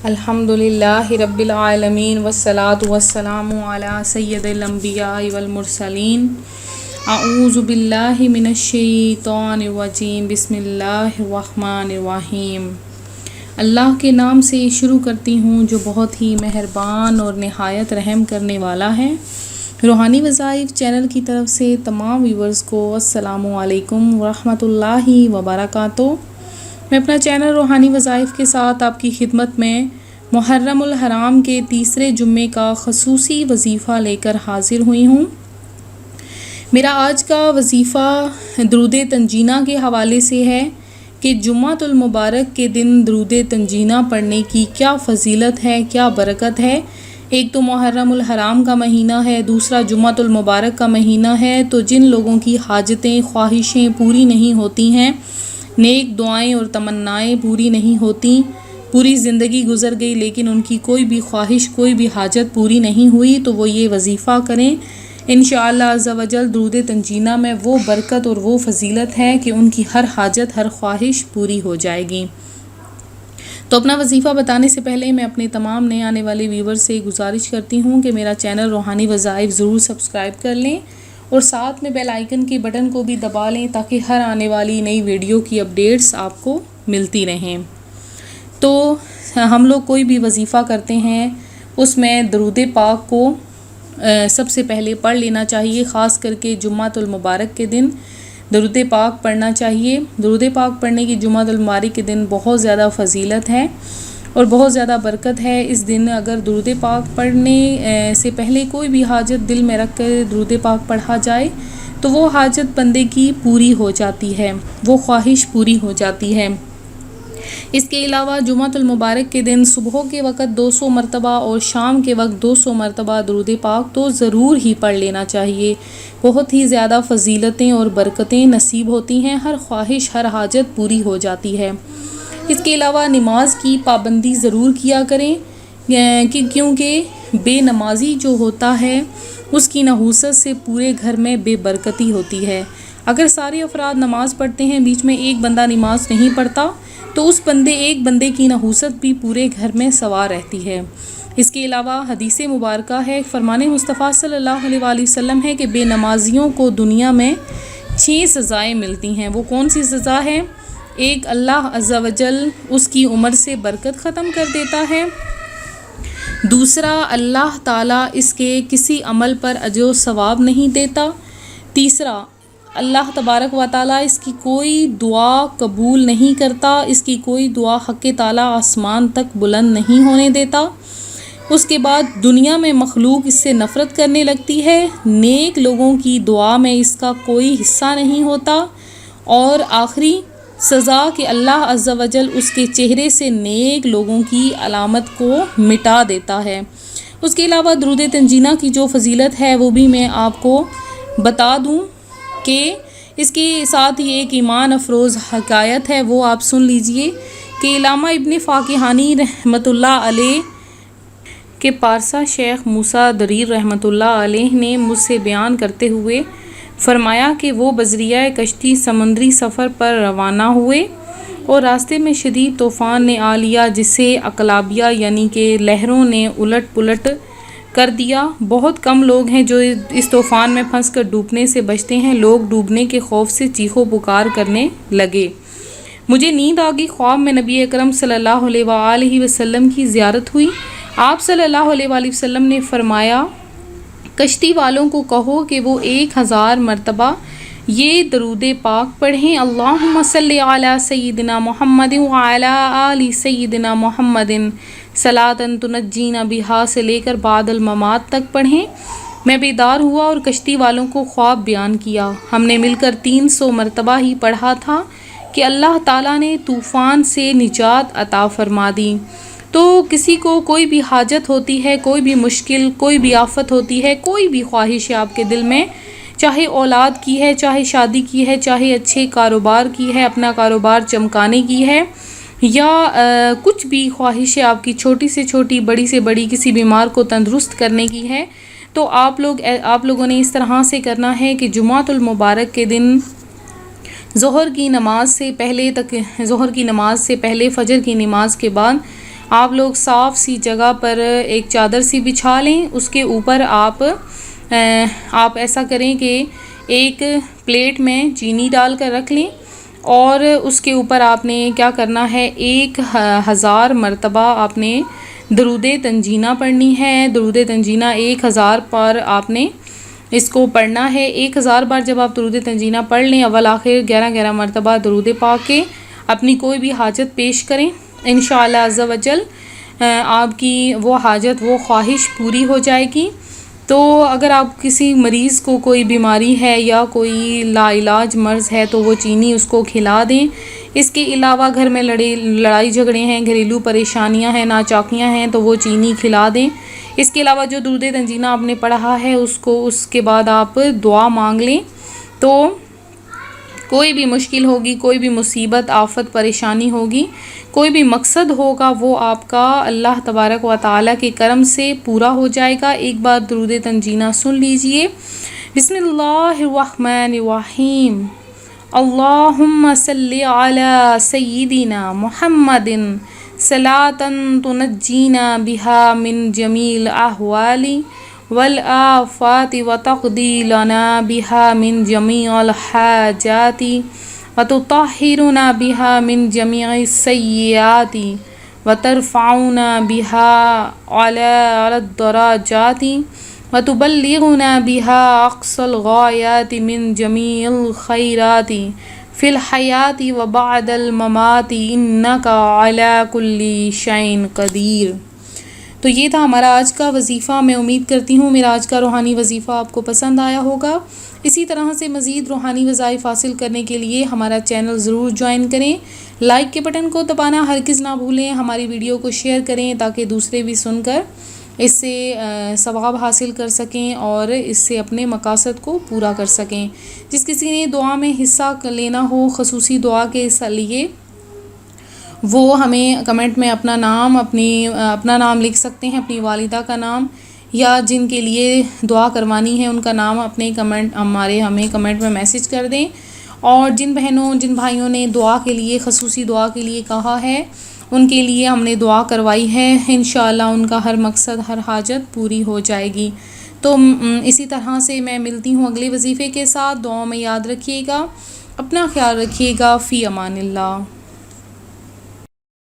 الحمدللہ رب العالمین والصلاة والسلام علی سید الانبیاء والمرسلین اعوذ باللہ من الشیطان الرجیم بسم اللہ الرحمن الرحیم۔ اللہ کے نام سے شروع کرتی ہوں جو بہت ہی مہربان اور نہایت رحم کرنے والا ہے۔ روحانی وظائف چینل کی طرف سے تمام ویورز کو السلام علیکم ورحمۃ اللہ وبرکاتہ۔ میں اپنا چینل روحانی وظائف کے ساتھ آپ کی خدمت میں محرم الحرام کے تیسرے جمعے کا خصوصی وظیفہ لے کر حاضر ہوئی ہوں۔ میرا آج کا وظیفہ درود تنجینہ کے حوالے سے ہے کہ جمعۃ المبارک کے دن درود تنجینہ پڑھنے کی کیا فضیلت ہے، کیا برکت ہے۔ ایک تو محرم الحرام کا مہینہ ہے، دوسرا جمعۃ المبارک کا مہینہ ہے، تو جن لوگوں کی حاجتیں خواہشیں پوری نہیں ہوتی ہیں، نیک دعائیں اور تمنائیں پوری نہیں ہوتی، پوری زندگی گزر گئی لیکن ان کی کوئی بھی خواہش، کوئی بھی حاجت پوری نہیں ہوئی، تو وہ یہ وظیفہ کریں۔ انشاءاللہ عز و جل درود تنجینہ میں وہ برکت اور وہ فضیلت ہے کہ ان کی ہر حاجت، ہر خواہش پوری ہو جائے گی۔ تو اپنا وظیفہ بتانے سے پہلے میں اپنے تمام نئے آنے والے ویور سے گزارش کرتی ہوں کہ میرا چینل روحانی وظائف ضرور سبسکرائب کر لیں اور ساتھ میں بیل آئیکن کے بٹن کو بھی دبا لیں تاکہ ہر آنے والی نئی ویڈیو کی اپڈیٹس آپ کو ملتی رہیں۔ تو ہم لوگ کوئی بھی وظیفہ کرتے ہیں اس میں درود پاک کو سب سے پہلے پڑھ لینا چاہیے، خاص کر کے جمعۃ المبارک کے دن درود پاک پڑھنا چاہیے۔ درود پاک پڑھنے کی جمعۃ المبارک کے دن بہت زیادہ فضیلت ہے اور بہت زیادہ برکت ہے۔ اس دن اگر درود پاک پڑھنے سے پہلے کوئی بھی حاجت دل میں رکھ کر درود پاک پڑھا جائے تو وہ حاجت بندے کی پوری ہو جاتی ہے، وہ خواہش پوری ہو جاتی ہے۔ اس کے علاوہ جمعۃ المبارک کے دن صبح کے وقت 200 مرتبہ اور شام کے وقت 200 مرتبہ درود پاک تو ضرور ہی پڑھ لینا چاہیے۔ بہت ہی زیادہ فضیلتیں اور برکتیں نصیب ہوتی ہیں، ہر خواہش، ہر حاجت پوری ہو جاتی ہے۔ اس کے علاوہ نماز کی پابندی ضرور کیا کریں کیونکہ بے نمازی جو ہوتا ہے اس کی نحوست سے پورے گھر میں بے برکتی ہوتی ہے۔ اگر سارے افراد نماز پڑھتے ہیں، بیچ میں ایک بندہ نماز نہیں پڑھتا تو اس ایک بندے کی نحوست بھی پورے گھر میں سوار رہتی ہے۔ اس کے علاوہ حدیث مبارکہ ہے، فرمان مصطفیٰ صلی اللہ علیہ وآلہ وسلم ہے کہ بے نمازیوں کو دنیا میں 6 سزائیں ملتی ہیں۔ وہ کون سی سزا ہے؟ ایک، اللہ عز و جل اس کی عمر سے برکت ختم کر دیتا ہے۔ دوسرا، اللہ تعالیٰ اس کے کسی عمل پر اجر و ثواب نہیں دیتا۔ تیسرا، اللہ تبارک و تعالیٰ اس کی کوئی دعا قبول نہیں کرتا، اس کی کوئی دعا حق تعالیٰ آسمان تک بلند نہیں ہونے دیتا۔ اس کے بعد دنیا میں مخلوق اس سے نفرت کرنے لگتی ہے، نیک لوگوں کی دعا میں اس کا کوئی حصہ نہیں ہوتا۔ اور آخری سزا کہ اللہ عز و جل اس کے چہرے سے نیک لوگوں کی علامت کو مٹا دیتا ہے۔ اس کے علاوہ درود تنجینہ کی جو فضیلت ہے وہ بھی میں آپ کو بتا دوں کہ اس کے ساتھ ہی ایک ایمان افروز حکایت ہے، وہ آپ سن لیجئے کہ علامہ ابن فاقہانی رحمۃ اللہ علیہ کے پارسا شیخ موسیٰ دریر رحمۃ اللہ علیہ نے مجھ سے بیان کرتے ہوئے فرمایا کہ وہ بذریعہ کشتی سمندری سفر پر روانہ ہوئے اور راستے میں شدید طوفان نے آ لیا جسے اقلابیہ یعنی کہ لہروں نے الٹ پلٹ کر دیا۔ بہت کم لوگ ہیں جو اس طوفان میں پھنس کر ڈوبنے سے بچتے ہیں۔ لوگ ڈوبنے کے خوف سے چیخ و پکار کرنے لگے۔ مجھے نیند آ گئی، خواب میں نبی اکرم صلی اللہ علیہ وآلہ وسلم کی زیارت ہوئی۔ آپ صلی اللہ علیہ وآلہ وسلم نے فرمایا، کشتی والوں کو کہو کہ وہ 1000 مرتبہ یہ درود پاک پڑھیں، اللہم صلی علی سیدنا محمد وعلی آل سیدنا محمد صلاۃ تنجینا بہا سے لے کر بعد الممات تک پڑھیں۔ میں بیدار ہوا اور کشتی والوں کو خواب بیان کیا۔ ہم نے مل کر 300 مرتبہ ہی پڑھا تھا کہ اللہ تعالیٰ نے طوفان سے نجات عطا فرما دی۔ تو کسی کو کوئی بھی حاجت ہوتی ہے، کوئی بھی مشکل، کوئی بھی آفت ہوتی ہے، کوئی بھی خواہش ہے آپ کے دل میں، چاہے اولاد کی ہے، چاہے شادی کی ہے، چاہے اچھے کاروبار کی ہے، اپنا کاروبار چمکانے کی ہے، یا کچھ بھی خواہش ہے آپ کی، چھوٹی سے چھوٹی، بڑی سے بڑی، کسی بیمار کو تندرست کرنے کی ہے، تو آپ لوگوں نے اس طرح سے کرنا ہے کہ جمعۃ المبارک کے دن ظہر کی نماز سے پہلے فجر کی نماز کے بعد آپ لوگ صاف سی جگہ پر ایک چادر سی بچھا لیں، اس کے اوپر آپ ایسا کریں کہ ایک پلیٹ میں چینی ڈال کر رکھ لیں، اور اس کے اوپر آپ نے کیا کرنا ہے، 1000 مرتبہ آپ نے درود تنجینہ پڑھنی ہے۔ درود تنجینہ 1000 پر آپ نے اس کو پڑھنا ہے۔ 1000 بار جب آپ درود تنجینہ پڑھ لیں، اول آخر 11 مرتبہ درود پاک کے اپنی کوئی بھی حاجت پیش کریں، انشاءاللہ عز و جل آپ کی وہ حاجت، وہ خواہش پوری ہو جائے گی۔ تو اگر آپ کسی مریض کو کوئی بیماری ہے یا کوئی لا علاج مرض ہے تو وہ چینی اس کو کھلا دیں۔ اس کے علاوہ گھر میں لڑائی جھگڑے ہیں، گھریلو پریشانیاں ہیں، ناچاکیاں ہیں تو وہ چینی کھلا دیں۔ اس کے علاوہ جو درود تنجینہ آپ نے پڑھا ہے اس کے بعد آپ دعا مانگ لیں، تو کوئی بھی مشکل ہوگی، کوئی بھی مصیبت آفت پریشانی ہوگی، کوئی بھی مقصد ہوگا، وہ آپ کا اللہ تبارک و تعالیٰ کے کرم سے پورا ہو جائے گا۔ ایک بار درود تنجینہ سن لیجئے۔ بسم اللہ الرحمن الرحیم۔ اللہم صلی علی سیدنا محمد صلاۃ تنجینا بہا من جمیع الاحوال والآفات وتقضی لنا بها من جميع الحاجات وتطهرنا بها من جميع السیئات وترفعنا بها على الدرجات وتبلغنا بها اقصى الغایات من جميع الخیرات فی الحیات وبعد الممات انک علی کل شیء قدیر۔ تو یہ تھا ہمارا آج کا وظیفہ۔ میں امید کرتی ہوں میرا آج کا روحانی وظیفہ آپ کو پسند آیا ہوگا۔ اسی طرح سے مزید روحانی وظائف حاصل کرنے کے لیے ہمارا چینل ضرور جوائن کریں۔ لائک کے بٹن کو دبانا ہرگز نہ بھولیں، ہماری ویڈیو کو شیئر کریں تاکہ دوسرے بھی سن کر اس سے ثواب حاصل کر سکیں اور اس سے اپنے مقاصد کو پورا کر سکیں۔ جس کسی نے دعا میں حصہ لینا ہو، خصوصی دعا کے لیے، وہ ہمیں کمنٹ میں اپنا نام لکھ سکتے ہیں، اپنی والدہ کا نام، یا جن کے لیے دعا کروانی ہے ان کا نام اپنے ہمیں کمنٹ میں میسج کر دیں۔ اور جن بہنوں جن بھائیوں نے دعا کے لیے، خصوصی دعا کے لیے کہا ہے، ان کے لیے ہم نے دعا کروائی ہے، انشاءاللہ ان کا ہر مقصد، ہر حاجت پوری ہو جائے گی۔ تو اسی طرح سے میں ملتی ہوں اگلے وظیفے کے ساتھ۔ دعاؤں میں یاد رکھیے گا، اپنا خیال رکھیے گا۔ فی امان اللہ۔